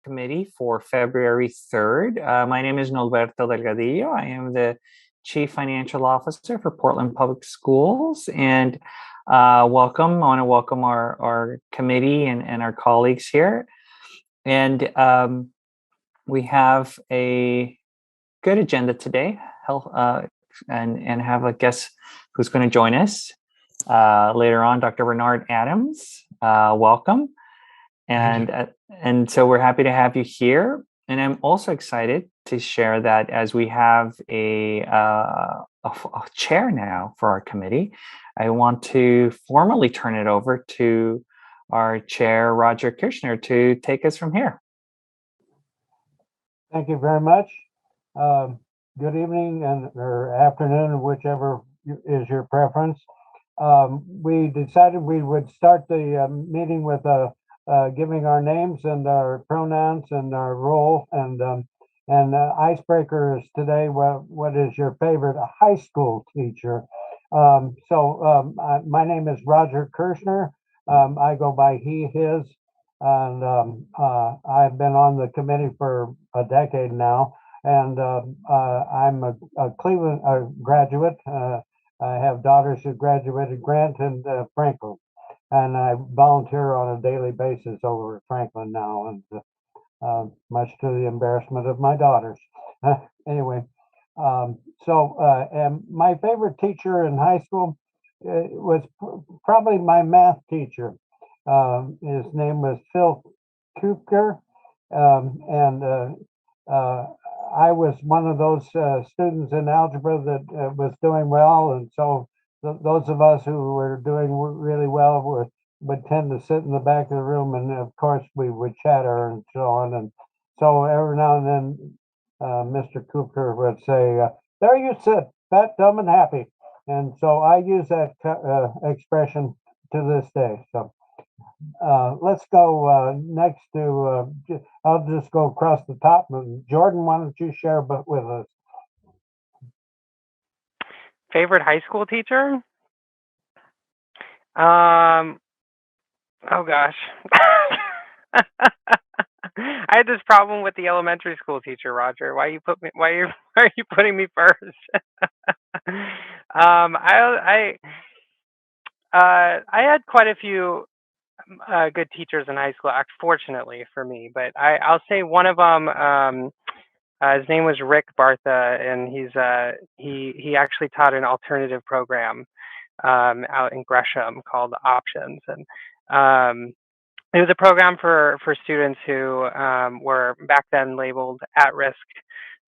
Committee for February 3rd. My name is Norberto Delgadillo. I am the Chief Financial Officer for Portland Public Schools, and welcome. I want to welcome our committee and our colleagues here. And we have a good agenda today, and have a guest who's going to join us later on, Dr. Bernard Adams. Welcome. And so we're happy to have you here. And I'm also excited to share that as we have a chair now for our committee, I want to formally turn it over to our chair, Roger Kirschner, to take us from here. Thank you very much. Good evening or afternoon, whichever is your preference. We decided we would start the meeting with giving our names and our pronouns and our role, and icebreaker is today. What is your favorite high school teacher? My name is Roger Kirschner. I go by he, his, and I've been on the committee for a decade now, and I'm a Cleveland graduate. I have daughters who graduated Grant and Franklin, and I volunteer on a daily basis over at Franklin now, and much to the embarrassment of my daughters. Anyway, and my favorite teacher in high school was probably my math teacher. His name was Phil Kupker, and I was one of those students in algebra that was doing well, and so those of us who were doing really well would tend to sit in the back of the room, and of course we would chatter and so on. And so every now and then Mr. Kupker would say, "There you sit, fat, dumb, and happy." And so I use that expression to this day. So let's go next to, I'll just go across the top. Jordan, why don't you share with us? Favorite high school teacher? Oh gosh. I had this problem with the elementary school teacher, Roger. Why are you putting me first? I had quite a few good teachers in high school, fortunately for me, but I'll say one of them, his name was Rick Bartha, and he actually taught an alternative program out in Gresham called Options, and it was a program for students who were back then labeled at risk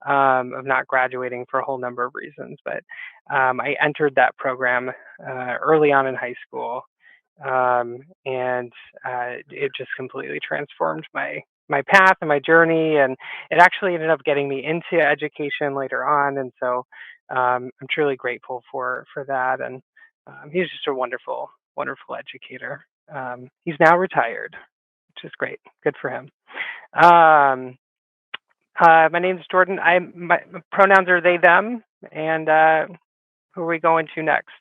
of not graduating for a whole number of reasons. But I entered that program early on in high school, and it just completely transformed my path and my journey, and it actually ended up getting me into education later on. And so I'm truly grateful for that. And he's just a wonderful, wonderful educator. He's now retired, which is great. Good for him. My name is Jordan. My pronouns are they, them. And who are we going to next?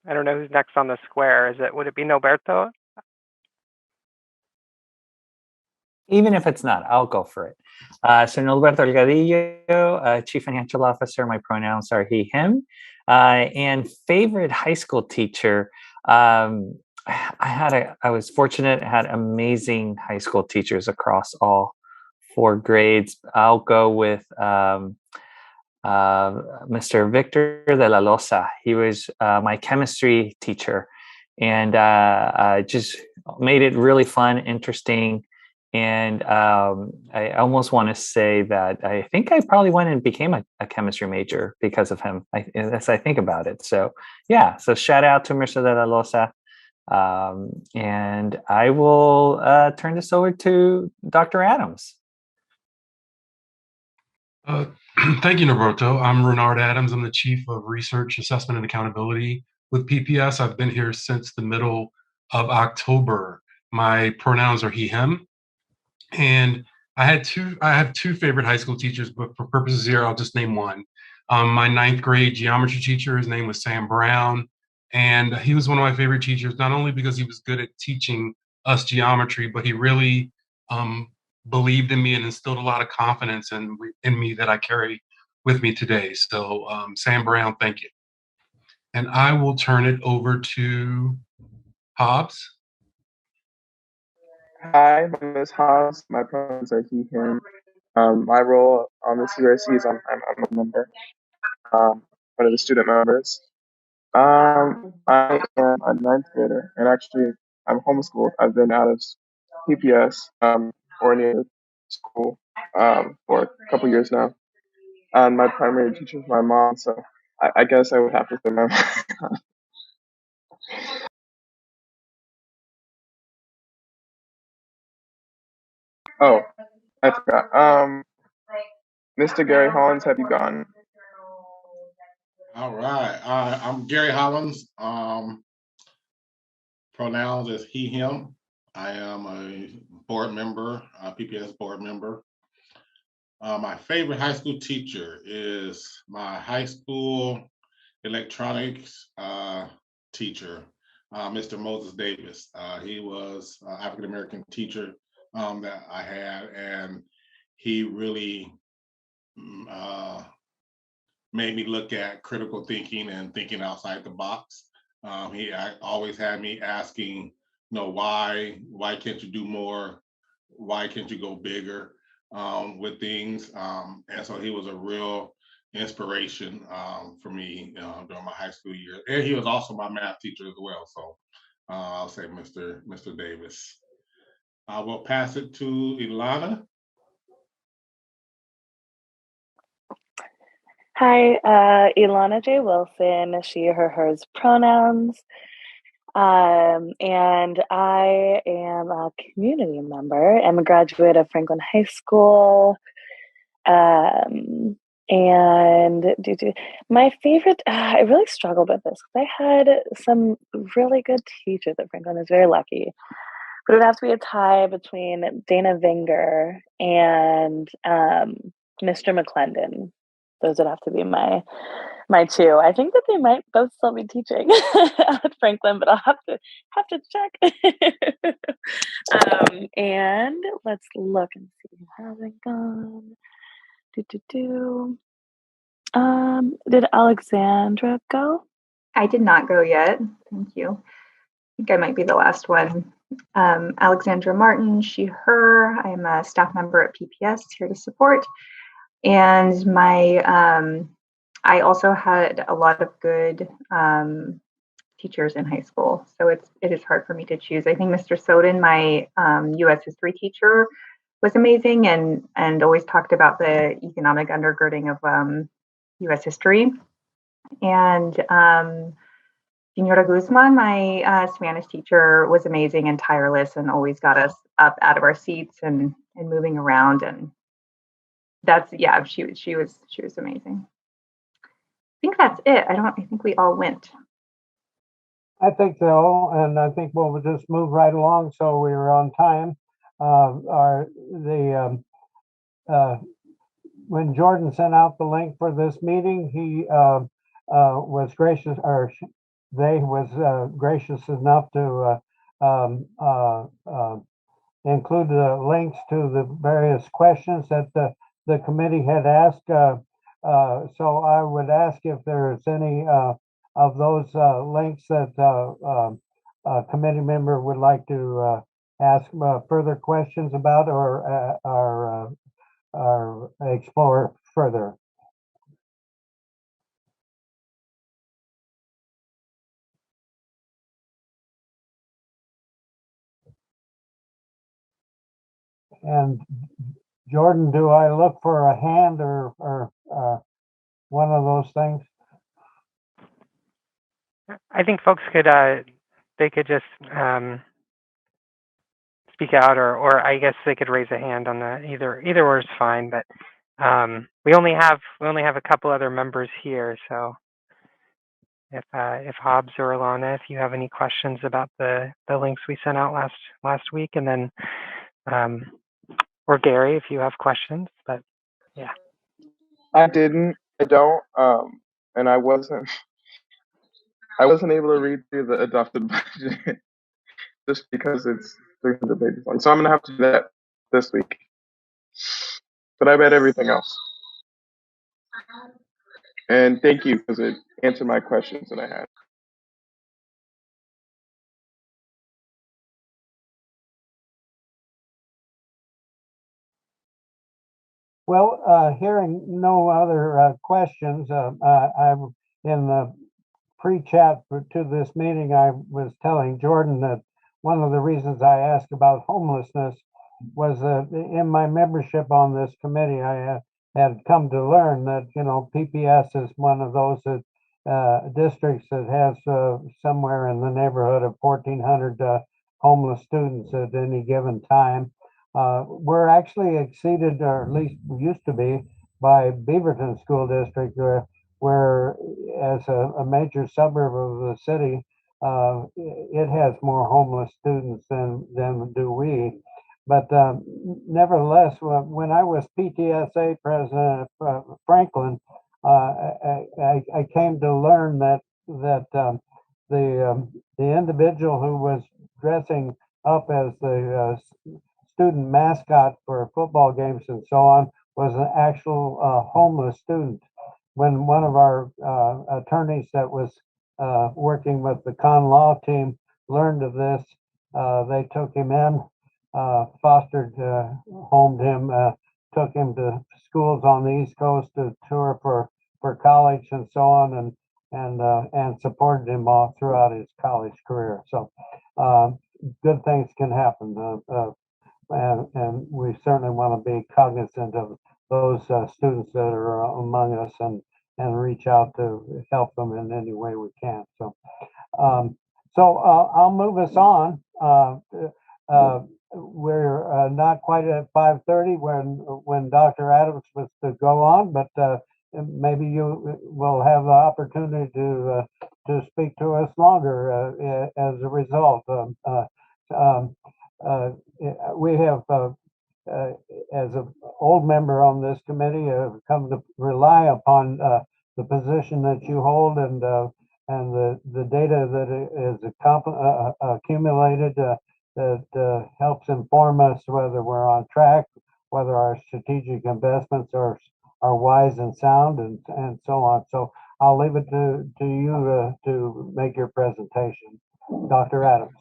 I don't know who's next on the square. Would it be Norberto? Even if it's not, I'll go for it. So Norberto Delgadillo, Chief Financial Officer. My pronouns are he, him. And favorite high school teacher. I was fortunate. I had amazing high school teachers across all 4 grades. I'll go with Mr. Victor de la Losa. He was my chemistry teacher, and just made it really fun, interesting. And I almost want to say that I think I probably went and became a chemistry major because of him, as I think about it. So yeah, so shout out to Mr. de la Losa. And I will turn this over to Dr. Adams. Thank you, Norberto. I'm Bernard Adams. I'm the Chief of Research, Assessment, and Accountability with PPS. I've been here since the middle of October. My pronouns are he, him. And I have two favorite high school teachers, but for purposes here, I'll just name one. My 9th grade geometry teacher, his name was Sam Brown. And he was one of my favorite teachers, not only because he was good at teaching us geometry, but he really believed in me and instilled a lot of confidence in me that I carry with me today. So Sam Brown, thank you. And I will turn it over to Hobbs. Hi, my name is Haas. My pronouns are he, him. My role on the CBRC is I'm a member, one of the student members. I am a ninth grader, and actually, I'm homeschooled. I've been out of PPS, or near school, for a couple years now. And my primary teacher is my mom, so I guess I would have to say my mom. Oh, I forgot. Mr. Gary Hollins, have you gone? All right. I'm Gary Hollins. Pronouns is he, him. I am a board member, a PPS board member. My favorite high school teacher is my high school electronics teacher, Mr. Moses Davis. He was an African American teacher that I had, and he really made me look at critical thinking and thinking outside the box. He always had me asking, why can't you do more? Why can't you go bigger with things? And so he was a real inspiration for me during my high school years. And he was also my math teacher as well. So I'll say Mr. Davis. I will pass it to Ilana. Hi, Ilana J. Wilson, she, her, hers pronouns. And I am a community member. I'm a graduate of Franklin High School. And my favorite, I really struggled with this because I had some really good teachers at Franklin. I was very lucky. But it would have to be a tie between Dana Vinger and Mr. McClendon. Those would have to be my two. I think that they might both still be teaching at Franklin, but I'll have to check. And let's look and see who hasn't gone. Did Alexandra go? I did not go yet. Thank you. I think I might be the last one. Alexandra Martin, she, her. I am a staff member at PPS, here to support. And I also had a lot of good teachers in high school, so it is hard for me to choose. I think Mr. Soden, my U.S. history teacher, was amazing and always talked about the economic undergirding of U.S. history. And Senora Guzman, my Spanish teacher, was amazing and tireless and always got us up out of our seats and moving around. And she was amazing. I think that's it. I think we all went. I think so, and I think we'll just move right along so we were on time. When Jordan sent out the link for this meeting, he was gracious, or they was gracious enough to include the links to the various questions that the committee had asked. So I would ask if there's any of those links that a committee member would like to ask further questions about or explore further. And Jordan, do I look for a hand or one of those things? I think folks could they could just speak out, or I guess they could raise a hand on the either or is fine. But we only have a couple other members here, so if Hobbs or Alana, if you have any questions about the links we sent out last week, and then or Gary, if you have questions. But yeah, I don't, and I wasn't able to read through the adopted budget. just because it's 300 pages long. So I'm gonna have to do that this week. But I read everything else. And thank you because it answered my questions that I had. Well, hearing no other questions, I'm in the pre-chat to this meeting. I was telling Jordan that one of the reasons I asked about homelessness was that in my membership on this committee, I had come to learn that PPS is one of those districts that has somewhere in the neighborhood of 1,400 homeless students at any given time. We're actually exceeded, or at least we used to be, by Beaverton School District, where as a major suburb of the city, it has more homeless students than do we. But nevertheless, when I was PTSA president of Franklin, I came to learn that the individual who was dressing up as the student mascot for football games and so on was an actual homeless student. When one of our attorneys that was working with the con law team learned of this, they took him in, fostered, homed him, took him to schools on the East Coast to tour for college and so on, and supported him all throughout his college career. So good things can happen, and we certainly want to be cognizant of those students that are among us and reach out to help them in any way we can. So I'll move us on. We're not quite at 5:30 when Dr. Adams was to go on, but maybe you will have the opportunity to speak to us longer as a result. We have, as an old member on this committee, come to rely upon the position that you hold and the data that is accumulated that helps inform us whether we're on track, whether our strategic investments are wise and sound, and so on. So I'll leave it to you to make your presentation, Dr. Adams.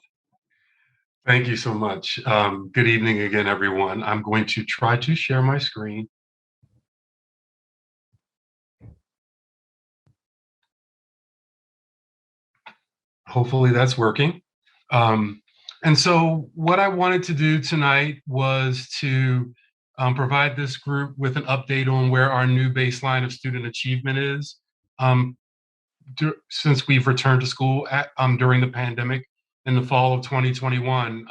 Thank you so much. Good evening again, everyone. I'm going to try to share my screen. Hopefully that's working. And so what I wanted to do tonight was to provide this group with an update on where our new baseline of student achievement is since we've returned to school during the pandemic in the fall of 2021.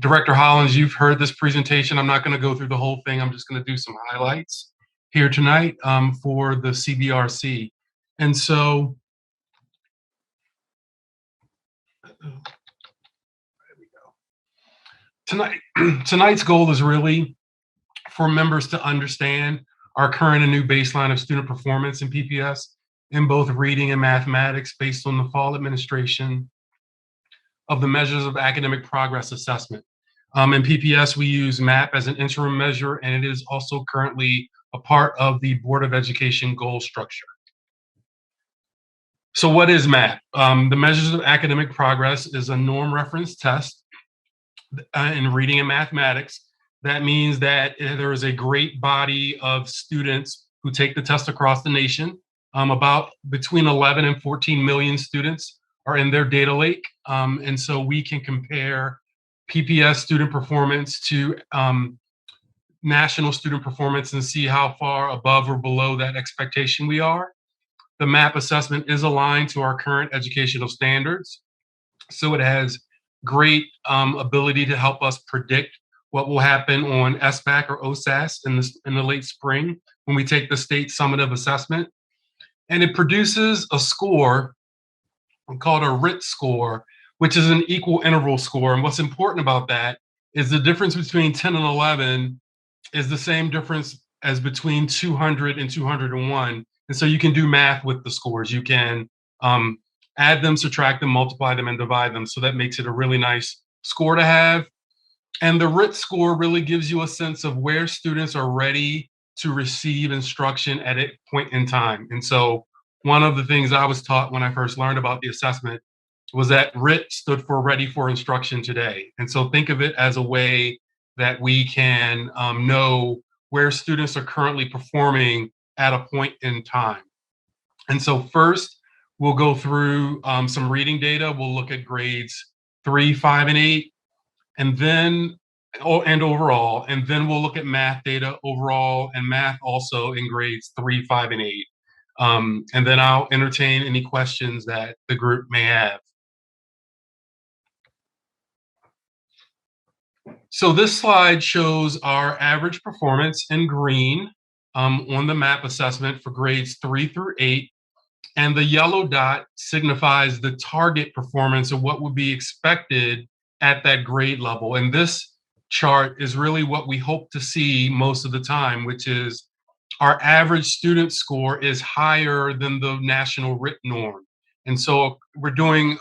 Director Hollins, you've heard this presentation. I'm not going to go through the whole thing. I'm just going to do some highlights here tonight for the CBRC. And so, there we go. Tonight's goal is really for members to understand our current and new baseline of student performance in PPS in both reading and mathematics based on the fall administration of the measures of academic progress assessment. In PPS, we use MAP as an interim measure, and it is also currently a part of the Board of Education goal structure. So what is MAP? The measures of academic progress is a norm reference test in reading and mathematics. That means that there is a great body of students who take the test across the nation. About between 11 and 14 million students are in their data lake. And so we can compare PPS student performance to national student performance and see how far above or below that expectation we are. The MAP assessment is aligned to our current educational standards. So it has great ability to help us predict what will happen on SBAC or OSAS in the late spring when we take the state summative assessment. And it produces a score called a RIT score, which is an equal interval score. And what's important about that is the difference between 10 and 11 is the same difference as between 200 and 201. And so you can do math with the scores. You can add them, subtract them, multiply them, and divide them. So that makes it a really nice score to have. And the RIT score really gives you a sense of where students are ready to receive instruction at a point in time. And so one of the things I was taught when I first learned about the assessment was that RIT stood for Ready for Instruction Today. And so think of it as a way that we can know where students are currently performing at a point in time. And so first, we'll go through some reading data. We'll look at grades 3, 5, and 8, and then and overall, and then we'll look at math data overall and math also in grades 3, 5, and 8. And then I'll entertain any questions that the group may have. So this slide shows our average performance in green on the MAP assessment for grades 3 through 8. And the yellow dot signifies the target performance of what would be expected at that grade level. And this chart is really what we hope to see most of the time, which is our average student score is higher than the national RIT norm. And so we're doing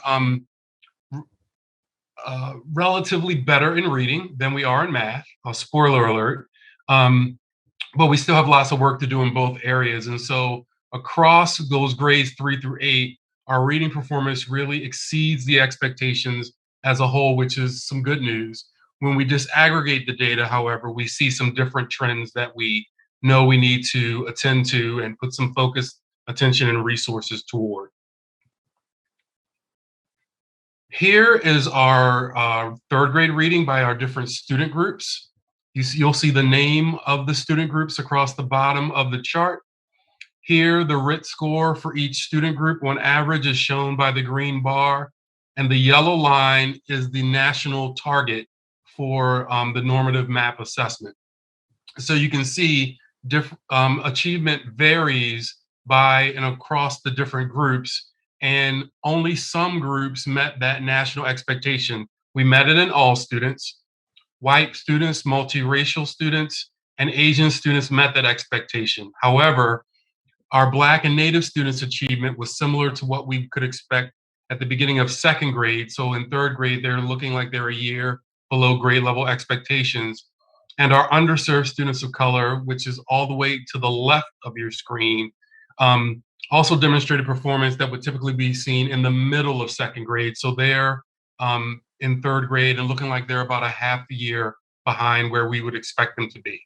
relatively better in reading than we are in math. Spoiler alert. But we still have lots of work to do in both areas. And so across those grades 3 through 8, our reading performance really exceeds the expectations as a whole, which is some good news. When we disaggregate the data, however, we see some different trends that we know we need to attend to and put some focused attention and resources toward. Here is our third grade reading by our different student groups. You'll see the name of the student groups across the bottom of the chart. Here, the RIT score for each student group on average is shown by the green bar, and the yellow line is the national target for the normative MAP assessment. So you can see achievement varies by and across the different groups, and only some groups met that national expectation. We met it in all students. White students, multiracial students, and Asian students met that expectation. However, our Black and Native students' achievement was similar to what we could expect at the beginning of second grade. So in third grade, they're looking like they're a year below grade level expectations. And our underserved students of color, which is all the way to the left of your screen, also demonstrated performance that would typically be seen in the middle of second grade. So they're in third grade and looking like they're about a half a year behind where we would expect them to be.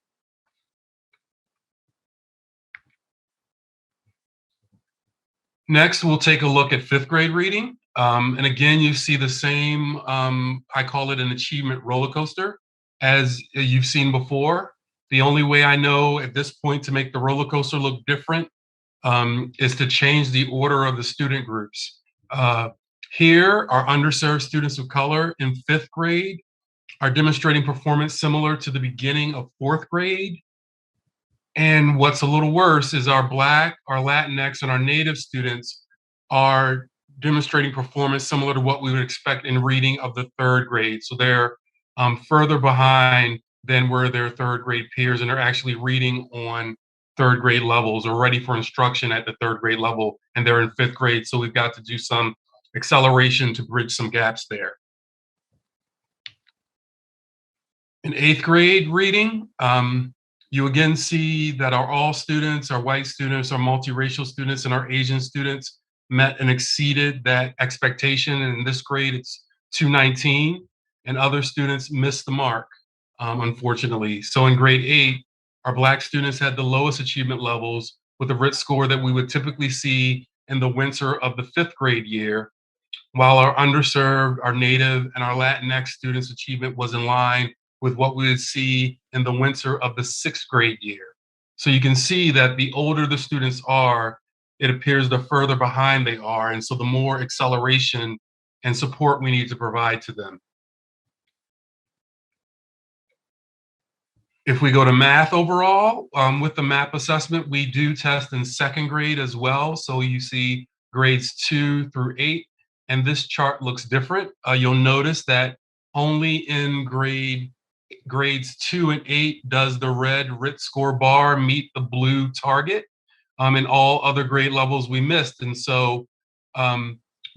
Next, we'll take a look at fifth grade reading. And again, you see the same, I call it an achievement roller coaster, as you've seen before. The only way I know at this point to make the roller coaster look different is to change the order of the student groups. Here, our underserved students of color in fifth grade are demonstrating performance similar to the beginning of fourth grade. And what's a little worse is our Black, our Latinx, and our Native students are demonstrating performance similar to what we would expect in reading of the third grade. So they're further behind than were their third grade peers, and they're actually reading on third grade levels or ready for instruction at the third grade level, and they're in fifth grade. So we've got to do some acceleration to bridge some gaps there. In eighth grade reading, you again see that our all students, our white students, our multiracial students, and our Asian students met and exceeded that expectation. And in this grade, it's 219, and other students missed the mark, unfortunately. So in grade 8, our Black students had the lowest achievement levels with a RIT score that we would typically see in the winter of the fifth grade year, while our underserved, our Native, and our Latinx students' achievement was in line with what we would see in the winter of the sixth grade year. So you can see that the older the students are, it appears the further behind they are. And so the more acceleration and support we need to provide to them. If we go to math overall, with the MAP assessment, we do test in second grade as well. So you see grades 2 through 8, and this chart looks different. You'll notice that only in grades 2 and 8 does the red RIT score bar meet the blue target. In all other grade levels we missed. And so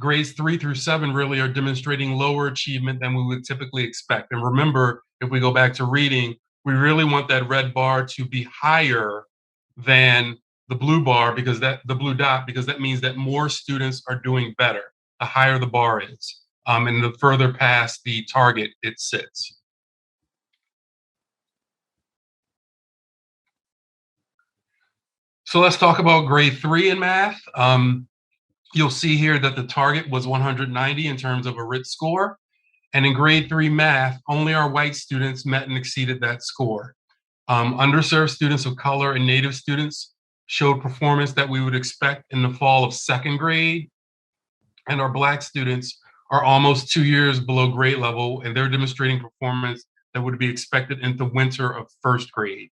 grades 3 through 7 really are demonstrating lower achievement than we would typically expect. And remember, if we go back to reading, we really want that red bar to be higher than the blue bar, because the blue dot, because that means that more students are doing better, the higher the bar is, and the further past the target it sits. So let's talk about grade 3 in math. You'll see here that the target was 190 in terms of a RIT score. And in grade 3 math, only our white students met and exceeded that score. Underserved students of color and Native students showed performance that we would expect in the fall of 2nd grade. And our Black students are almost 2 years below grade level, and they're demonstrating performance that would be expected in the winter of 1st grade.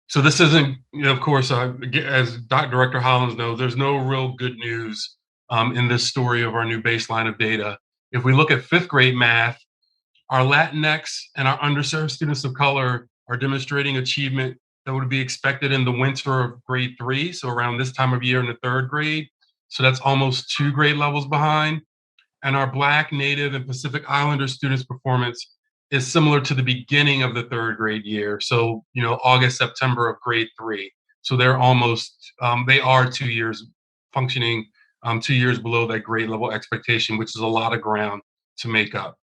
So this isn't, of course, as Director Hollins knows, there's no real good news in this story of our new baseline of data. If we look at 5th grade math, our Latinx and our underserved students of color are demonstrating achievement that would be expected in the winter of grade 3, so around this time of year in the 3rd grade. So that's almost 2 grade levels behind. And our Black, Native, and Pacific Islander students' performance is similar to the beginning of the 3rd grade year. So, August, September of grade 3. So they're almost, they are 2 years functioning, 2 years below that grade level expectation, which is a lot of ground to make up.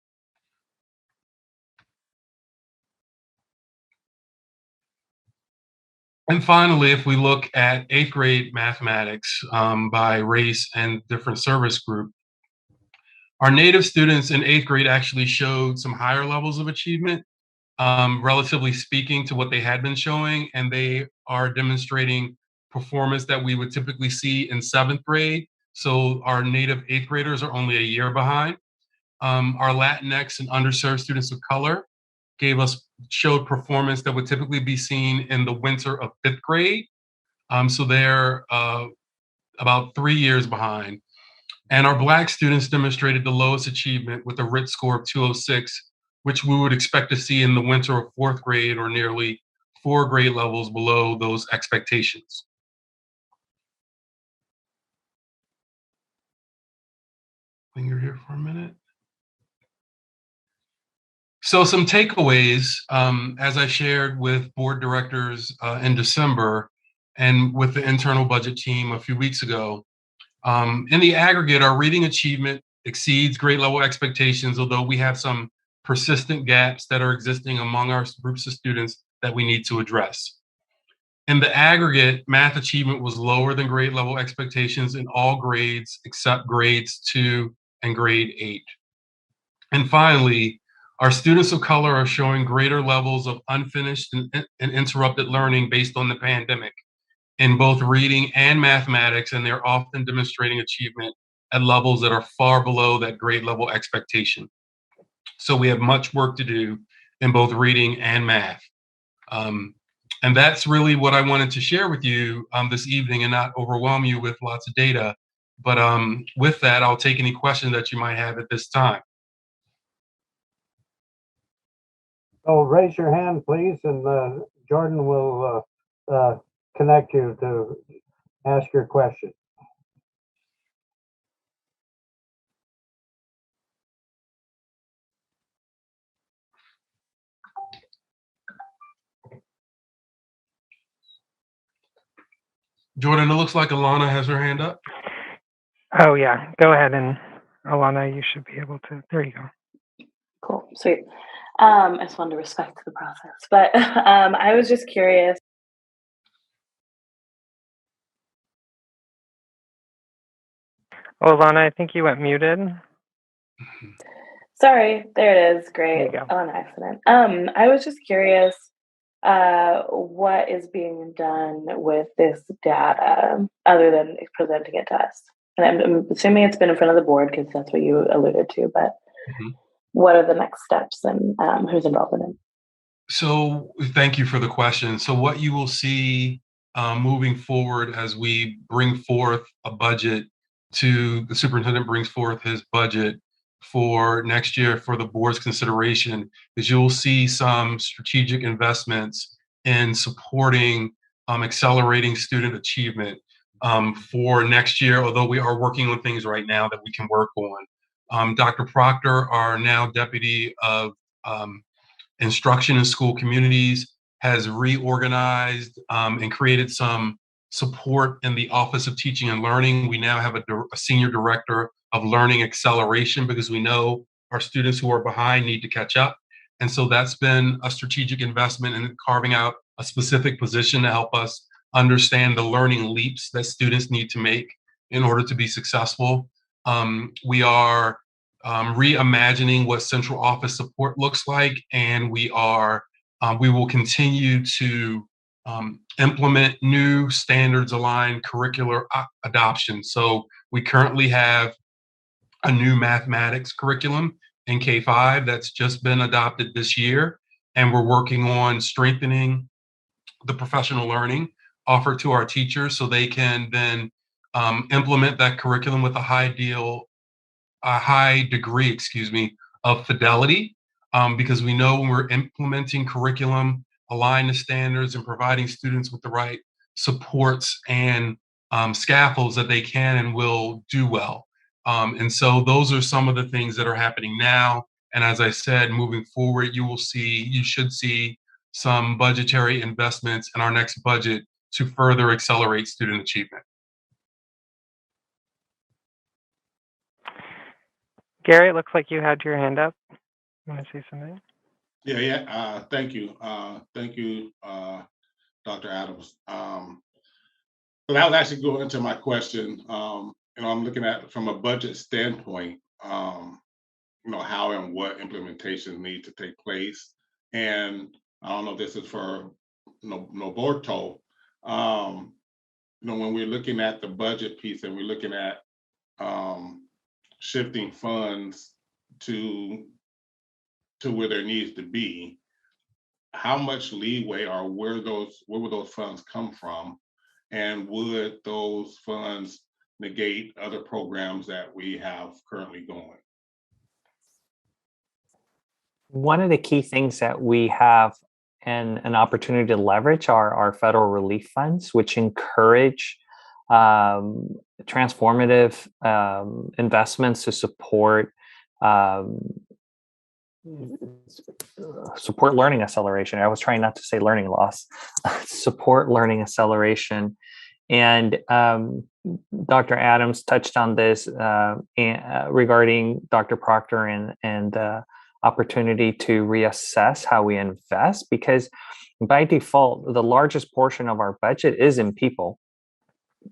And finally, if we look at 8th grade mathematics by race and different service group, our Native students in 8th grade actually showed some higher levels of achievement, relatively speaking to what they had been showing, and they are demonstrating performance that we would typically see in 7th grade. So our Native 8th graders are only a year behind. Our Latinx and underserved students of color showed performance that would typically be seen in the winter of 5th grade. So they're about 3 years behind. And our Black students demonstrated the lowest achievement with a RIT score of 206, which we would expect to see in the winter of 4th grade, or nearly 4 grade levels below those expectations. Linger here for a minute. So some takeaways, as I shared with board directors in December and with the internal budget team a few weeks ago, in the aggregate, our reading achievement exceeds grade level expectations, although we have some persistent gaps that are existing among our groups of students that we need to address. In the aggregate, math achievement was lower than grade level expectations in all grades except grades 2 and grade 8. And finally, our students of color are showing greater levels of unfinished and interrupted learning based on the pandemic in both reading and mathematics, and they're often demonstrating achievement at levels that are far below that grade level expectation. So we have much work to do in both reading and math. And that's really what I wanted to share with you this evening, and not overwhelm you with lots of data. But with that, I'll take any questions that you might have at this time. So raise your hand, please, and Jordan will connect you to ask your question. Jordan, it looks like Alana has her hand up. Oh yeah, go ahead, and Alana, you should be able to. There you go. Cool, sweet. I just wanted to respect the process, but I was just curious. Oh, Alana, I think you went muted. Sorry, there it is. Great. There you go. On accident. I was just curious what is being done with this data other than presenting it to us. And I'm assuming it's been in front of the board because that's what you alluded to, but what are the next steps and who's involved in it? So thank you for the question. So what you will see moving forward as we bring forth a budget the superintendent brings forth his budget for next year for the board's consideration, is you'll see some strategic investments in supporting accelerating student achievement for next year, although we are working on things right now that we can work on. Dr. Proctor, our now Deputy of Instruction in School Communities, has reorganized and created some support in the Office of Teaching and Learning. We now have a Senior Director of Learning Acceleration because we know our students who are behind need to catch up. And so that's been a strategic investment in carving out a specific position to help us understand the learning leaps that students need to make in order to be successful. We are reimagining what central office support looks like, and we will continue to implement new standards aligned curricular adoption. So we currently have a new mathematics curriculum in K-5 that's just been adopted this year, and we're working on strengthening the professional learning offered to our teachers so they can then implement that curriculum with a high degree, of fidelity, because we know when we're implementing curriculum aligned to standards and providing students with the right supports and scaffolds that they can and will do well. And so those are some of the things that are happening now. And as I said, moving forward, you should see some budgetary investments in our next budget to further accelerate student achievement. Gary, it looks like you had your hand up. You want to say something? Yeah. Thank you. Thank you, Dr. Adams. But that was actually going into my question. I'm looking at from a budget standpoint, how and what implementations need to take place. And I don't know if this is for Noborto. When we're looking at the budget piece and we're looking at shifting funds to where there needs to be, how much leeway or where would those funds come from? And would those funds negate other programs that we have currently going? One of the key things that we have and an opportunity to leverage are our federal relief funds, which encourage transformative investments to support learning acceleration. I was trying not to say learning loss, support learning acceleration. And Dr. Adams touched on this regarding Dr. Proctor and opportunity to reassess how we invest, because by default, the largest portion of our budget is in people.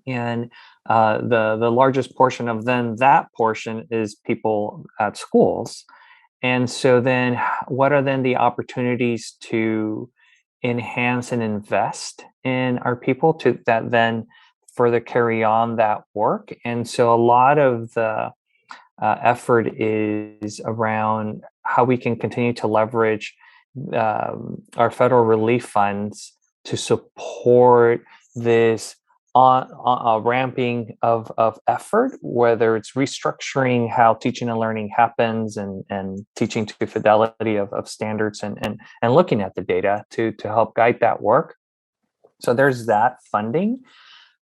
And the largest portion of then that portion is people at schools. And so then what are then the opportunities to enhance and invest in our people to that then further carry on that work? And so a lot of the effort is around how we can continue to leverage our federal relief funds to support this ramping of effort, whether it's restructuring how teaching and learning happens and teaching to fidelity of standards and looking at the data to help guide that work. So there's that funding.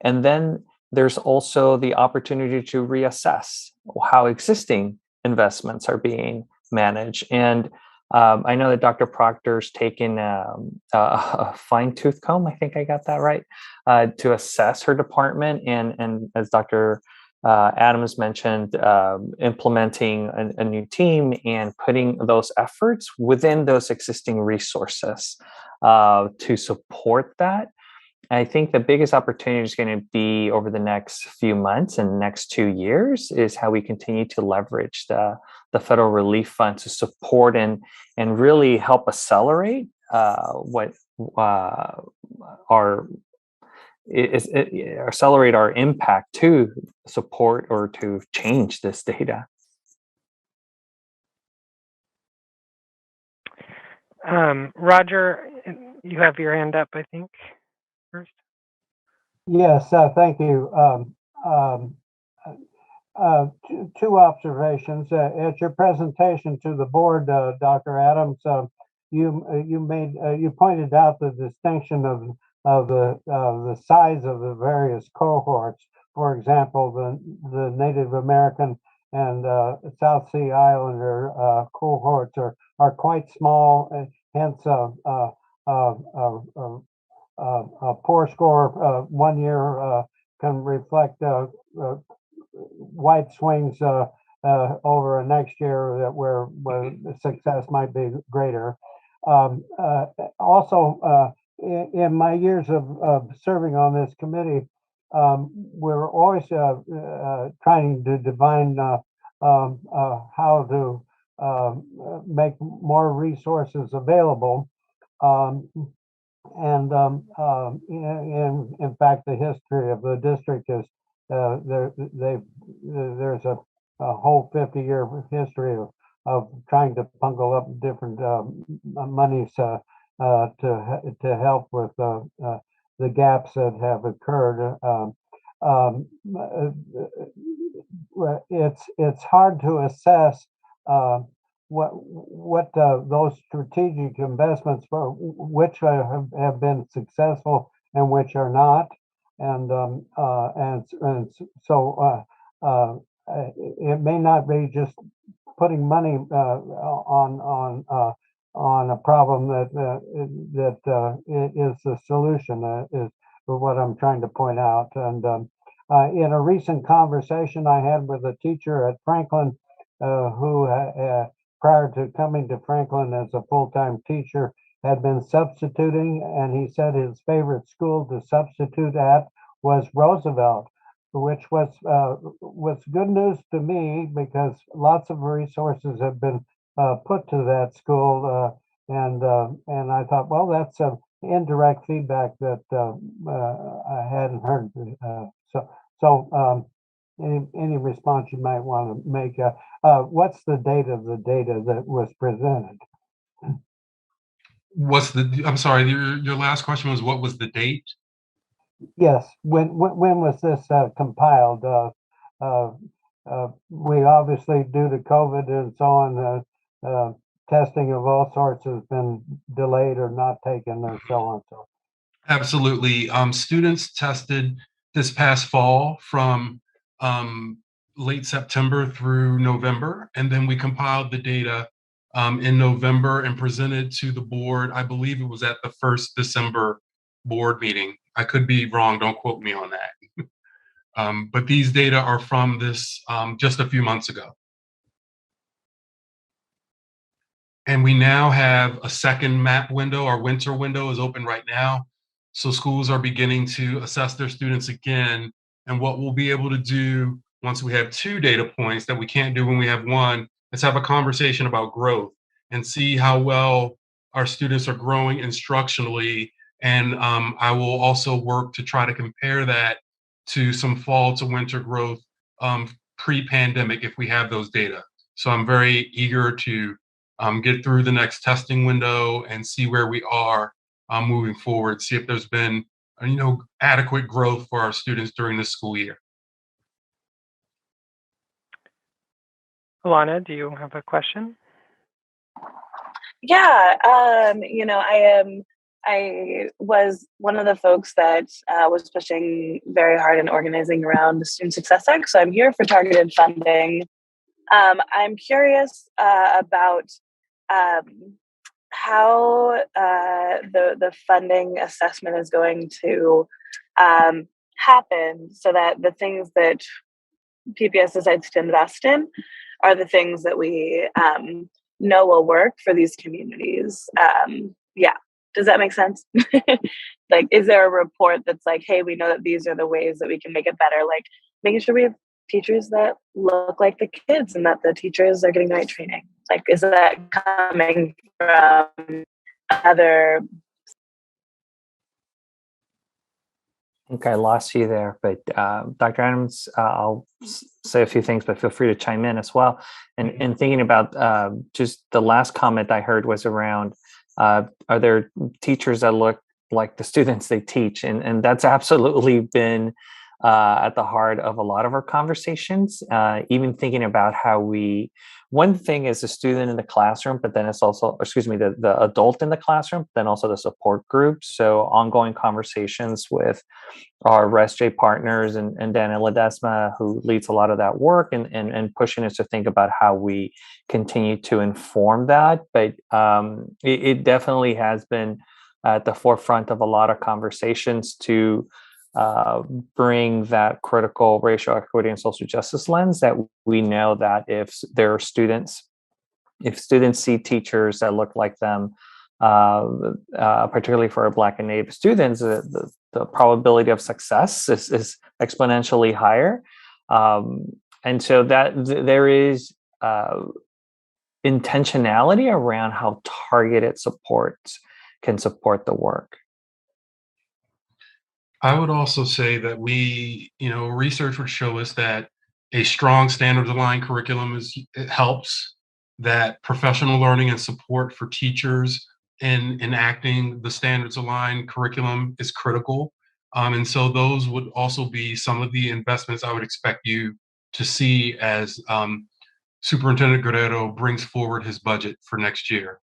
And then there's also the opportunity to reassess how existing investments are being managed. And I know that Dr. Proctor's taken a fine-tooth comb, I think I got that right, to assess her department. And as Dr. Adams mentioned, implementing a new team and putting those efforts within those existing resources to support that. I think the biggest opportunity is going to be over the next few months and next 2 years is how we continue to leverage the federal relief fund to support and really help accelerate accelerate our impact to support or to change this data. Roger, you have your hand up, I think. First. Yes, thank you. Two observations. At your presentation to the board, Dr. Adams, you pointed out the distinction of the size of the various cohorts. For example, the Native American and South Sea Islander cohorts are quite small, hence a poor score 1 year can reflect wide swings over a next year that where the success might be greater. Also, in my years of serving on this committee, we're always trying to divine how to make more resources available. In fact, the history of the district is there's a whole 50-year history of trying to bungle up different monies to help with the gaps that have occurred. It's hard to assess what those strategic investments, which have been successful and which are not, and so it may not be just putting money on a problem that is the solution is what I'm trying to point out. And in a recent conversation I had with a teacher at Franklin who prior to coming to Franklin as a full-time teacher had been substituting, and he said his favorite school to substitute at was Roosevelt, which was good news to me because lots of resources have been put to that school, and I thought, well, that's indirect feedback that I hadn't heard. Any response you might want to make? What's the date of the data that was presented? I'm sorry, your last question was what was the date? Yes, when was this compiled? We obviously, due to COVID and so on, testing of all sorts has been delayed or not taken or so on. So Absolutely. Students tested this past fall from late September through November, and then we compiled the data in November and presented to the board. I believe it was at the first December board meeting. I could be wrong, don't quote me on that. But these data are from this just a few months ago. And we now have a second map window. Our winter window is open right now. So schools are beginning to assess their students again. And what we'll be able to do once we have 2 data points that we can't do when we have 1, is have a conversation about growth and see how well our students are growing instructionally. And I will also work to try to compare that to some fall to winter growth pre-pandemic if we have those data. So I'm very eager to get through the next testing window and see where we are moving forward, see if there's been adequate growth for our students during this school year. Alana, do you have a question? Yeah, I was one of the folks that was pushing very hard and organizing around the Student Success Act. So I'm here for targeted funding. I'm curious about how the funding assessment is going to happen so that the things that PPS decides to invest in are the things that we know will work for these communities. Yeah. Does that make sense? Like, is there a report that's like, hey, we know that these are the ways that we can make it better? Like making sure we have teachers that look like the kids and that the teachers are getting the right training. Like, is that coming from other? Okay, I lost you there, but Dr. Adams, I'll say a few things, but feel free to chime in as well. And thinking about just the last comment I heard was around, are there teachers that look like the students they teach? And that's absolutely been at the heart of a lot of our conversations, even thinking about how one thing is the student in the classroom, but then it's also, excuse me, the adult in the classroom, then also the support group. So ongoing conversations with our ResJ partners and Dana Ledesma, who leads a lot of that work, and pushing us to think about how we continue to inform that. But it definitely has been at the forefront of a lot of conversations to bring that critical racial equity and social justice lens, that we know that if students see teachers that look like them, particularly for Black and Native students, the probability of success is exponentially higher. And so that there is intentionality around how targeted supports can support the work. I would also say that research would show us that a strong standards-aligned curriculum helps, that professional learning and support for teachers in enacting the standards-aligned curriculum is critical. And so those would also be some of the investments I would expect you to see as Superintendent Guerrero brings forward his budget for next year.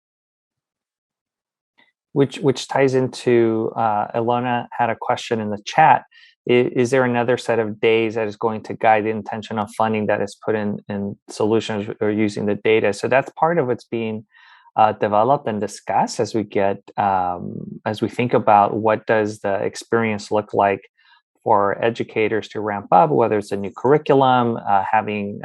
Which ties into, Ilona had a question in the chat. Is there another set of days that is going to guide the intention of funding that is put in solutions or using the data? So that's part of what's being developed and discussed as we think about what does the experience look like for educators to ramp up, whether it's a new curriculum, having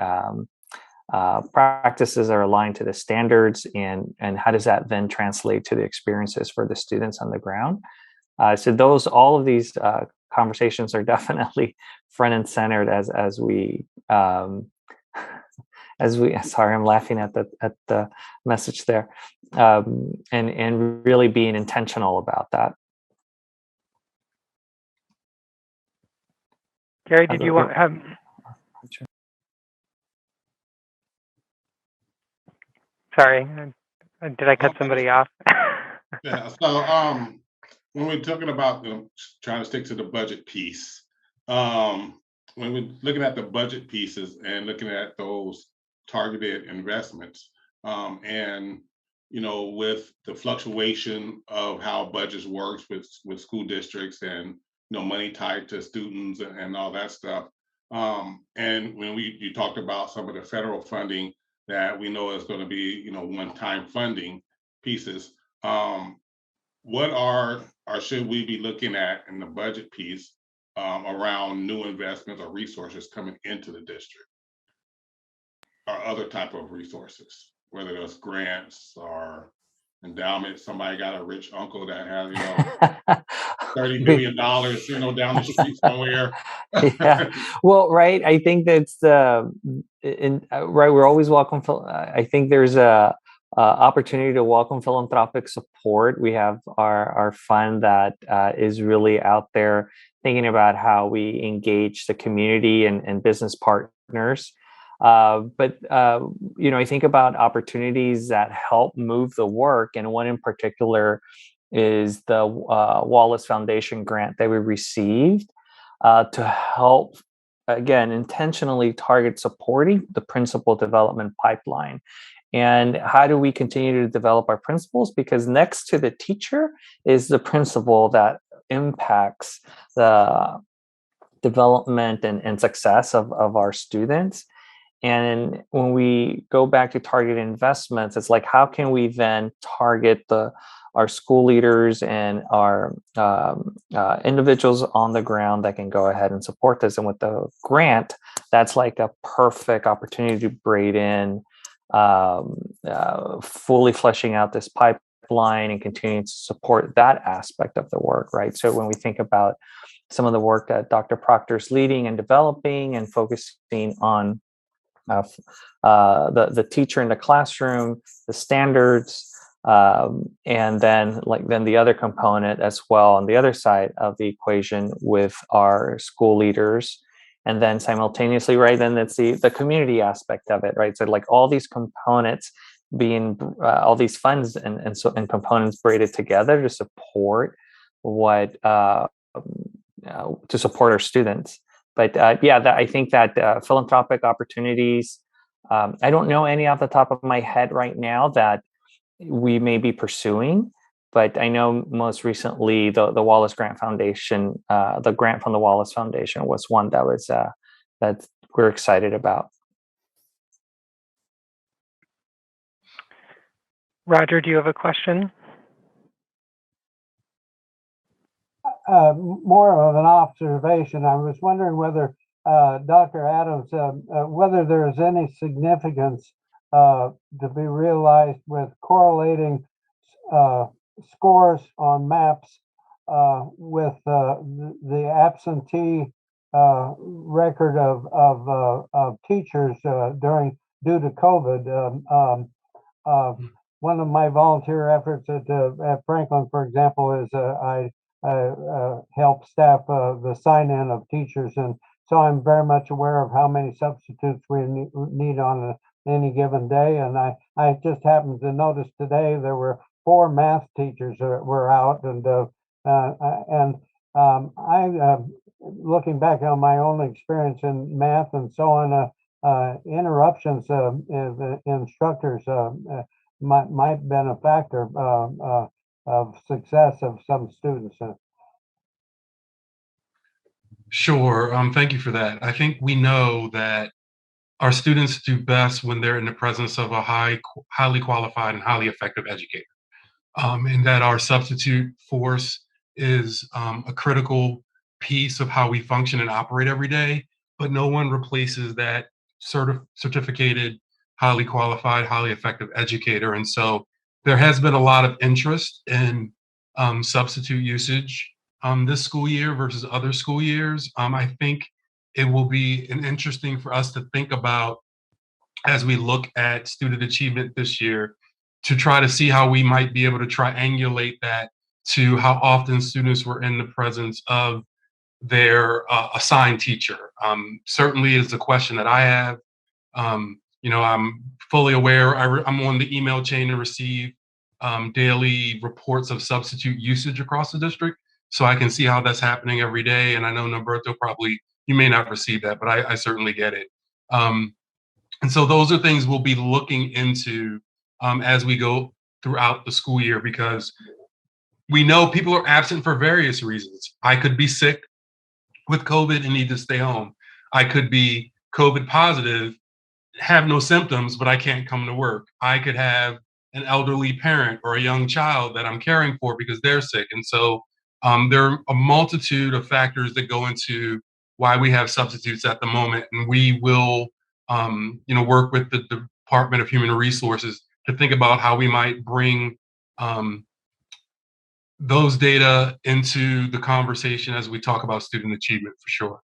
practices are aligned to the standards, and how does that then translate to the experiences for the students on the ground. So all of these conversations are definitely front and centered as we sorry, I'm laughing at the message there, and really being intentional about that. Gary, did you want Sorry, did I cut somebody off? Yeah. So when we're talking about trying to stick to the budget piece, when we're looking at the budget pieces and looking at those targeted investments, and with the fluctuation of how budgets works with school districts, and money tied to students and all that stuff, and when you talked about some of the federal funding that we know is going to be one-time funding pieces, what are or should we be looking at in the budget piece around new investments or resources coming into the district, or other type of resources, whether it's grants or endowment? Somebody got a rich uncle that has $30 billion down the street somewhere. Yeah, well, right, I think that's right, we're always welcome. I think there's a opportunity to welcome philanthropic support. We have our fund that is really out there thinking about how we engage the community and business partners. But I think about opportunities that help move the work, and one in particular is the Wallace Foundation grant that we received to help, again, intentionally target supporting the principal development pipeline. And how do we continue to develop our principals? Because next to the teacher is the principal that impacts the development and success of our students. And when we go back to target investments, it's like, how can we then target our school leaders and our individuals on the ground that can go ahead and support this? And with the grant, that's like a perfect opportunity to braid in fully fleshing out this pipeline and continuing to support that aspect of the work, right? So when we think about some of the work that Dr. Proctor's leading and developing and focusing on the teacher in the classroom, the standards, and then the other component as well on the other side of the equation with our school leaders, and then simultaneously, right, then it's the community aspect of it, right? So like all these components being all these funds and components braided together to support to support our students. But yeah, I think that philanthropic opportunities, I don't know any off the top of my head right now that we may be pursuing, but I know most recently the Wallace Grant Foundation, the grant from the Wallace Foundation was one that was that we're excited about. Roger, do you have a question? More of an observation. I was wondering whether Dr. Adams, whether there is any significance to be realized with correlating scores on maps with the absentee record of teachers due to COVID. One of my volunteer efforts at Franklin, for example, is I help staff the sign-in of teachers, and so I'm very much aware of how many substitutes we need on any given day. And I just happened to notice today there were 4 math teachers that were out, and looking back on my own experience in math and so on, interruptions in instructors might been a factor of success of some students. Sure. Thank you for that. I think we know that our students do best when they're in the presence of a highly qualified and highly effective educator, and that our substitute force is a critical piece of how we function and operate every day, but no one replaces that certificated, highly qualified, highly effective educator. And so there has been a lot of interest in substitute usage this school year versus other school years. I think it will be interesting for us to think about as we look at student achievement this year, to try to see how we might be able to triangulate that to how often students were in the presence of their assigned teacher. Certainly is a question that I have. I'm fully aware. I'm on the email chain to receive daily reports of substitute usage across the district, so I can see how that's happening every day. And I know Norberto, probably you may not receive that, but I certainly get it. And so those are things we'll be looking into as we go throughout the school year, because we know people are absent for various reasons. I could be sick with COVID and need to stay home. I could be COVID positive, have no symptoms, but I can't come to work. I could have an elderly parent or a young child that I'm caring for because they're sick. And so there are a multitude of factors that go into why we have substitutes at the moment. And we will work with the Department of Human Resources to think about how we might bring those data into the conversation as we talk about student achievement, for sure.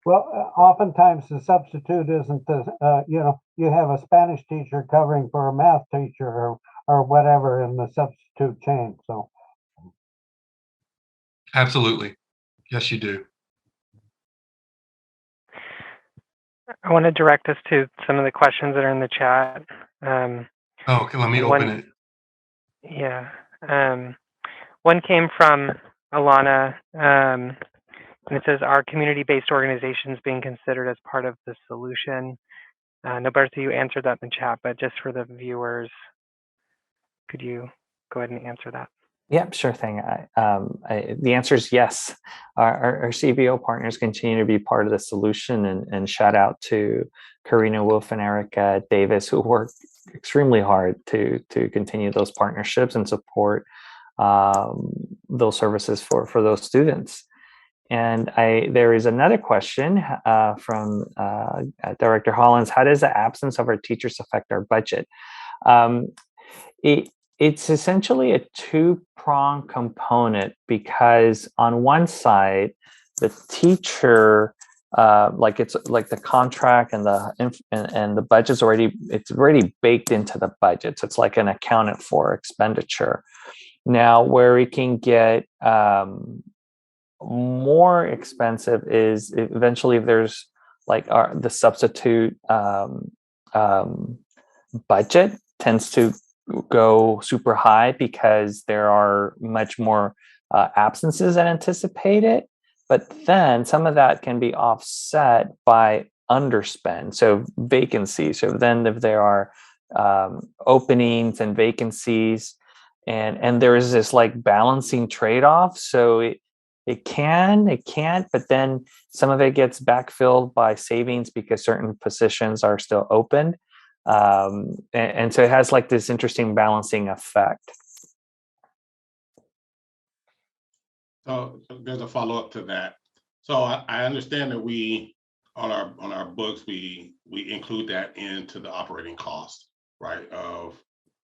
Well, oftentimes the substitute isn't you have a Spanish teacher covering for a math teacher or whatever in the substitute chain. So absolutely, yes, you do. I want to direct us to some of the questions that are in the chat. Okay, let me open it. Yeah. One came from Alana, and it says, are community-based organizations being considered as part of the solution? Norberto, you answered that in the chat, but just for the viewers, could you go ahead and answer that? Yeah, sure thing. The answer is yes. Our CBO partners continue to be part of the solution, and shout out to Karina Wolf and Erica Davis, who work extremely hard to continue those partnerships and support those services for those students. And there is another question from Director Hollins. How does the absence of our teachers affect our budget? It's essentially a two-pronged component, because on one side, the teacher, it's like the contract and the budget's already baked into the budget. So it's like an accounted for expenditure. Now, where it can get more expensive is eventually if there's like the substitute budget tends to go super high because there are much more absences than anticipated. but then some of that can be offset by underspend, so vacancies. So then if there are openings and vacancies, and there is this like balancing trade-off, so it can't, but then some of it gets backfilled by savings because certain positions are still open. And so it has like this interesting balancing effect. So there's a follow-up to that. So I understand that we, on our books, we include that into the operating cost, right, of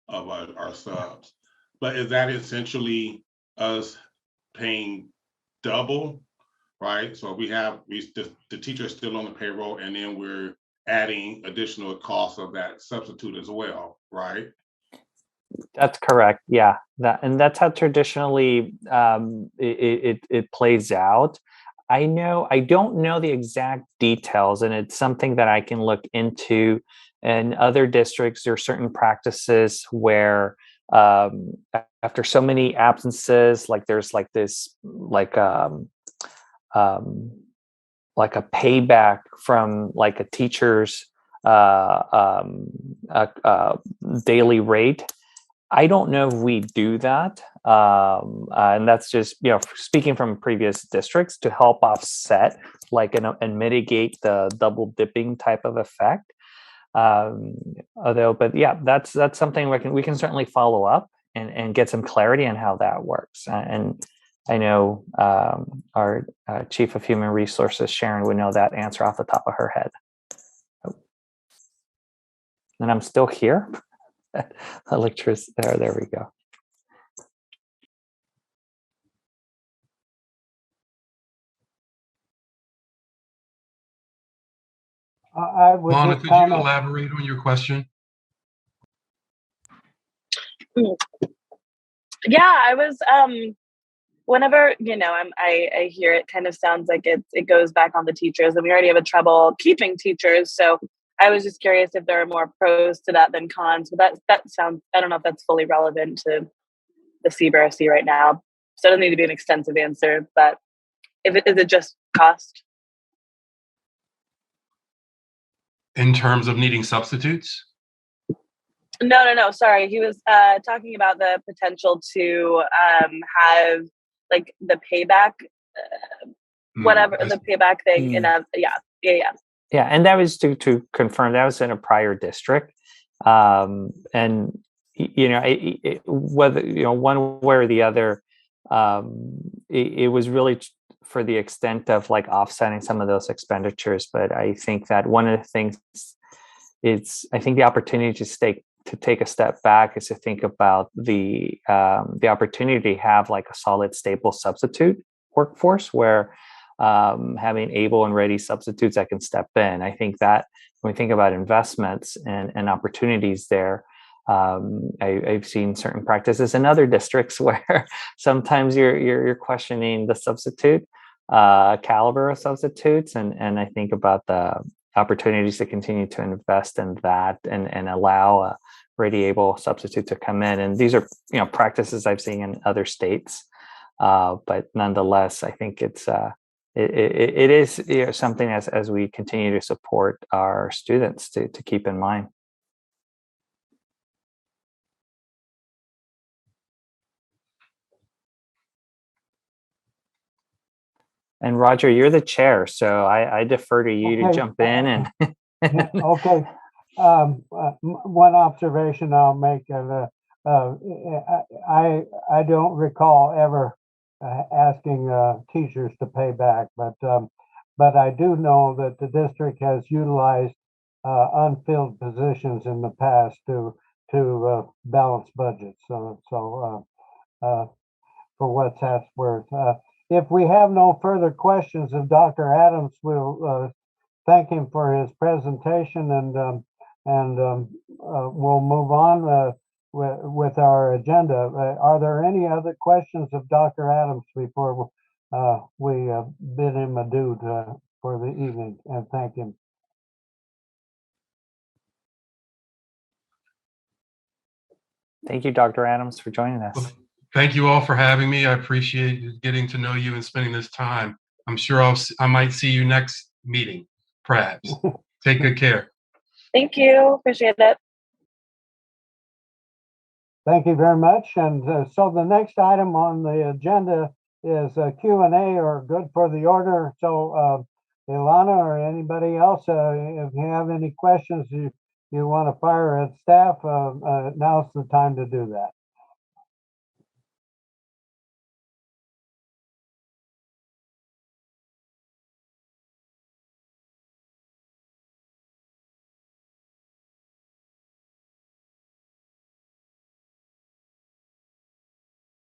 our subs. But is that essentially us paying double, right? So the teacher is still on the payroll, and then we're adding additional costs of that substitute as well, right? That's correct. Yeah, that's how traditionally it plays out. I don't know the exact details, and it's something that I can look into. In other districts, there are certain practices where after so many absences, like there's like this like a payback from like a teacher's daily rate. I don't know if we do that. And that's just, speaking from previous districts to help offset and mitigate the double dipping type of effect. But yeah, that's something we can certainly follow up and get some clarity on how that works. And I know our Chief of Human Resources, Sharon, would know that answer off the top of her head. And I'm still here. Electricity. There we go. I would Lana, just could comment. you elaborate on your question? Yeah, I was whenever I hear it, kind of sounds like it goes back on the teachers, and we already have trouble keeping teachers. So I was just curious if there are more pros to that than cons. But that sounds, I don't know if that's fully relevant to the CBRC right now. So it doesn't need to be an extensive answer, but is it just cost? In terms of needing substitutes? No. Sorry, he was talking about the potential to have like the payback, whatever the payback thing. Yeah. Yeah, and that was to confirm that was in a prior district, and whether one way or the other, it was really for the extent of like offsetting some of those expenditures. But I think that one of the things I think the opportunity to take a step back is to think about the opportunity to have like a solid, stable substitute workforce where having able and ready substitutes that can step in. I think that when we think about investments and opportunities there, I've seen certain practices in other districts where sometimes you're questioning the substitute caliber of substitutes, and I think about the opportunities to continue to invest in that and allow a ready able substitute to come in. And these are practices I've seen in other states, but nonetheless, I think it is something as we continue to support our students to keep in mind. And Roger, you're the chair, so I defer to you to jump in and. Okay. One observation I'll make: I don't recall ever asking teachers to pay back, but I do know that the district has utilized unfilled positions in the past to balance budgets. So for what's that's worth. If we have no further questions of Dr. Adams, we'll thank him for his presentation, and we'll move on with our agenda. Are there any other questions of Dr. Adams before we bid him adieu for the evening and thank him? Thank you, Dr. Adams, for joining us. Well, thank you all for having me. I appreciate getting to know you and spending this time. I'm sure I might see you next meeting, perhaps. Take good care. Thank you. Appreciate it. Thank you very much. And so the next item on the agenda is Q&A, or good for the order. So Ilana or anybody else, if you have any questions you want to fire at staff, now's the time to do that.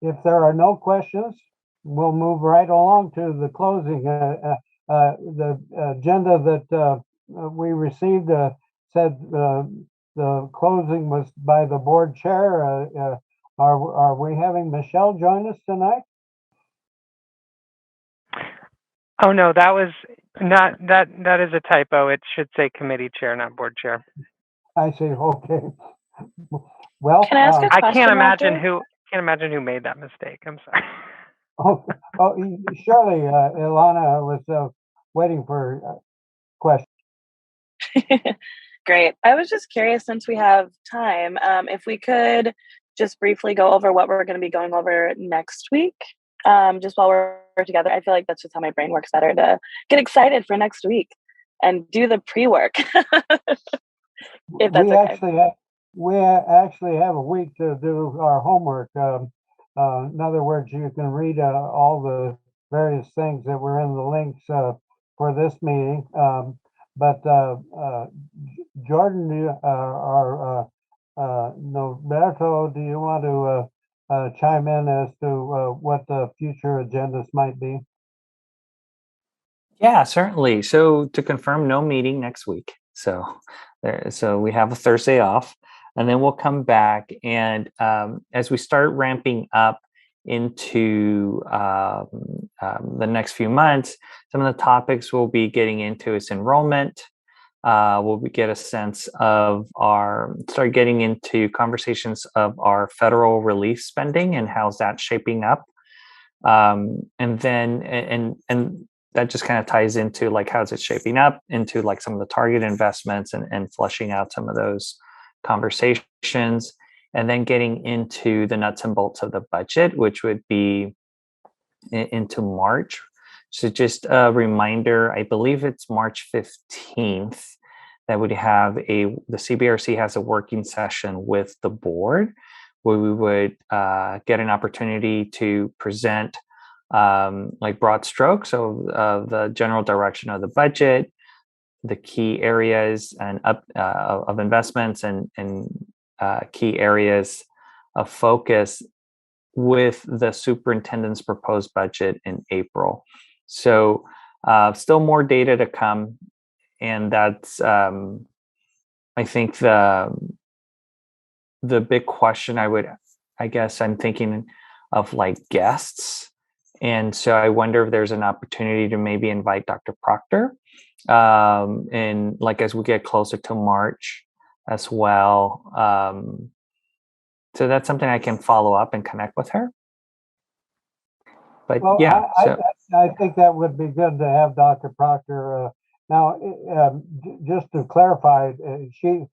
If there are no questions, we'll move right along to the closing. The agenda that we received said the closing was by the board chair. Are we having Michelle join us tonight? Oh no, that was not that is a typo. It should say committee chair, not board chair. I see. Okay. Well, Can I ask a I question? can't imagine Roger? who made that mistake. I'm sorry. Surely Ilana was waiting for questions. Great. I was just curious, since we have time, if we could just briefly go over what we're going to be going over next week, just while we're together. I feel like that's just how my brain works better, to get excited for next week and do the pre-work. If that's okay. We actually have a week to do our homework. In other words, you can read all the various things that were in the links for this meeting. But Jordan, or Norberto, do you want to chime in as to what the future agendas might be? Yeah, certainly. So to confirm, no meeting next week. So we have a Thursday off, and then we'll come back, and as we start ramping up into the next few months, some of the topics we'll be getting into is enrollment. We'll get a sense of start getting into conversations of our federal relief spending and how's that shaping up. And then, and that just kind of ties into like, how's it shaping up into like some of the target investments and fleshing out some of those conversations, and then getting into the nuts and bolts of the budget, which would be into March. So just a reminder, I believe it's March 15th that would have the CBRC has a working session with the board where we would get an opportunity to present like broad strokes of the general direction of the budget, the key areas and of investments and key areas of focus with the superintendent's proposed budget in April. So still more data to come. And that's, I think the big question I guess I'm thinking of like guests. And so I wonder if there's an opportunity to maybe invite Dr. Proctor, and like as we get closer to March as well. So that's something I can follow up and connect with her. But yeah, I think that would be good to have Dr. Proctor. Now, just to clarify, she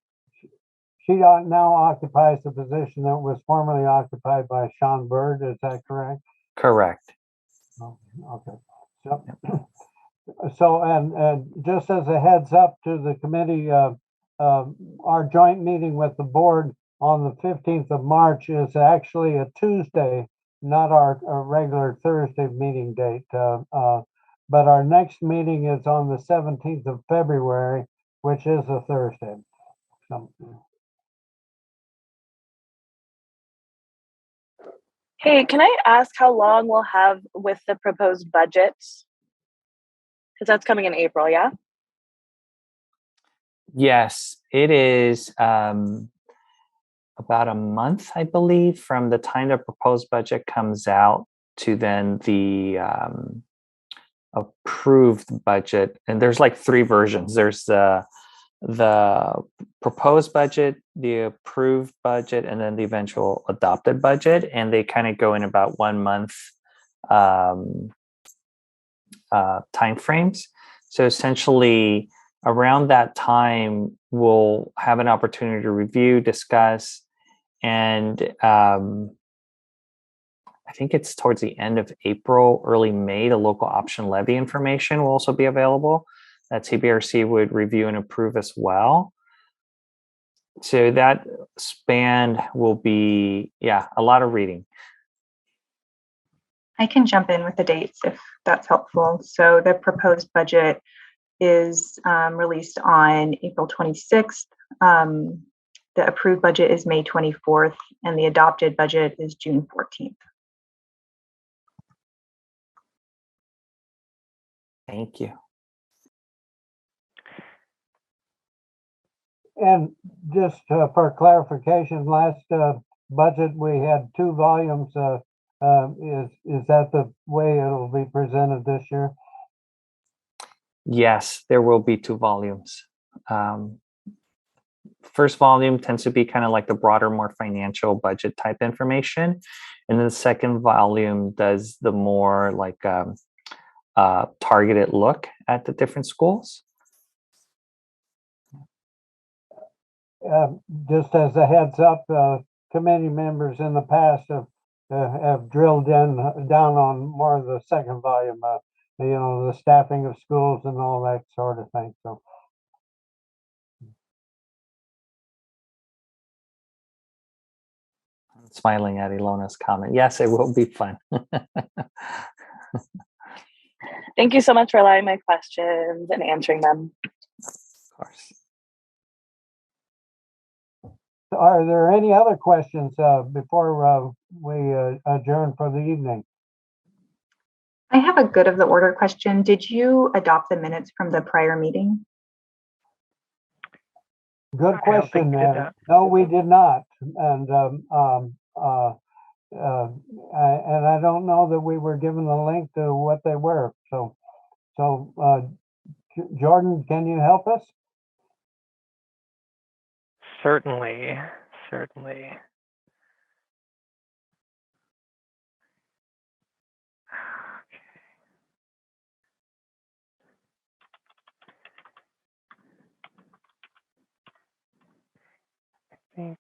now occupies the position that was formerly occupied by Sean Bird. Is that correct? Correct. Oh, okay. So, and just as a heads up to the committee, our joint meeting with the board on the 15th of March is actually a Tuesday, not our regular Thursday meeting date. But our next meeting is on the 17th of February, which is a Thursday. So, Hey, can I ask how long we'll have with the proposed budget? Because that's coming in April, yeah? Yes, it is about a month, I believe, from the time the proposed budget comes out to then the approved budget. And there's like three versions. There's the proposed budget, the approved budget, and then the eventual adopted budget. And they kind of go in about 1 month timeframes. So essentially, around that time, we'll have an opportunity to review, discuss, and I think it's towards the end of April, early May, the local option levy information will also be available that CBRC would review and approve as well. So that span will be, a lot of reading. I can jump in with the dates if that's helpful. So the proposed budget is released on April 26th. The approved budget is May 24th, and the adopted budget is June 14th. Thank you. And just for clarification, last budget we had 2 volumes. Is that the way it'll be presented this year? Yes, there will be 2 volumes. First volume tends to be kind of like the broader, more financial budget type information. And then the second volume does the more like targeted look at the different schools. Just as a heads up, committee members in the past have drilled down on more of the second volume, the staffing of schools and all that sort of thing. So. I'm smiling at Ilona's comment. Yes, it will be fun. Thank you so much for allowing my questions and answering them. Of course. Are there any other questions before we adjourn for the evening? I have a good of the order question. Did you adopt the minutes from the prior meeting? Good question. No, we did not, and I don't know that we were given the link to what they were. So Jordan, can you help us? Certainly. Think.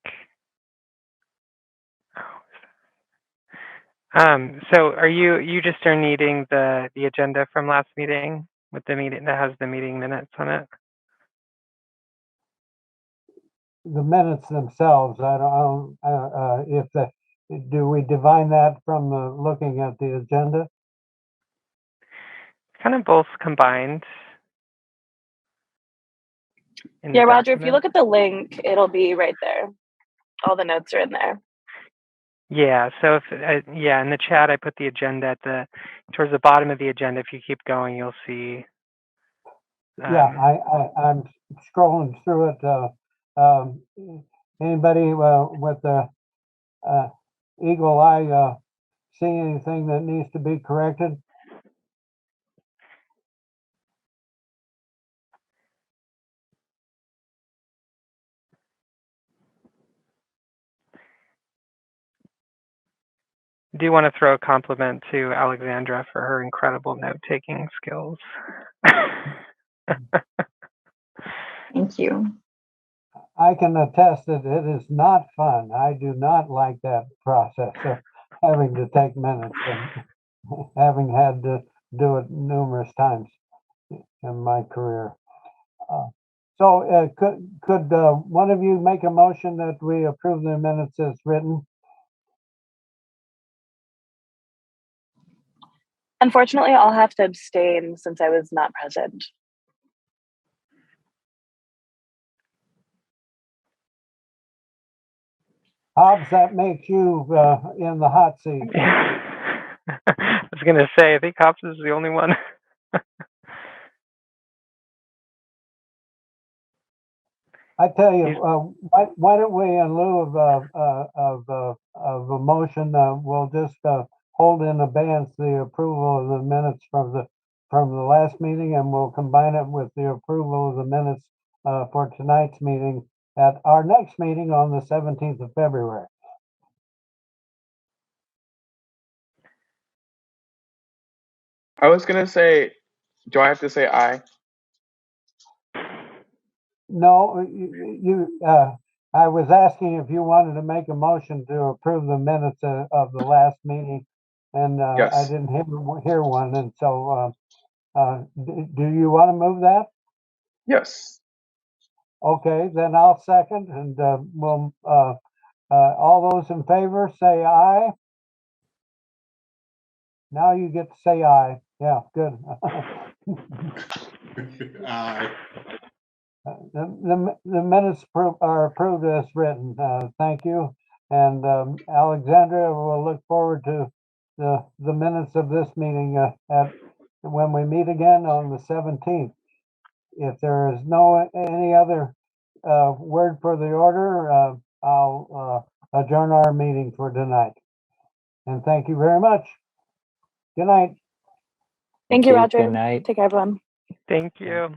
So you just are needing the agenda from last meeting with the meeting that has the meeting minutes on it? The minutes themselves, I don't do we divine that from looking at the agenda? Kind of both combined. Yeah, Roger, if you look at the link, it'll be right there. All the notes are in there. Yeah, so if in the chat I put the agenda towards the bottom of the agenda. If you keep going, you'll see. I'm scrolling through it. Anybody with the eagle eye see anything that needs to be corrected? I do want to throw a compliment to Alexandra for her incredible note-taking skills. Thank you. I can attest that it is not fun. I do not like that process of having to take minutes and having had to do it numerous times in my career. So could one of you make a motion that we approve the minutes as written? Unfortunately, I'll have to abstain since I was not present. Hobbs, that makes you in the hot seat. I was going to say, I think Hobbs is the only one. I tell you, why don't we, in lieu of a motion, we'll just hold in abeyance the approval of the minutes from the last meeting, and we'll combine it with the approval of the minutes for tonight's meeting at our next meeting on the 17th of February. I was gonna say, do I have to say aye? No, I was asking if you wanted to make a motion to approve the minutes of the last meeting, and I Yes. didn't hear one, and so do you want to move that? Yes. Okay, then I'll second, and we'll all those in favor say aye. Now you get to say aye. Yeah, good. Aye. The minutes are approved as written. Thank you. And Alexandra, we'll look forward to the minutes of this meeting when we meet again on the 17th. If there is any other word for the order, I'll adjourn our meeting for tonight. And thank you very much. Good night. Thank you, Roger. Good night. Take care, everyone. Thank you.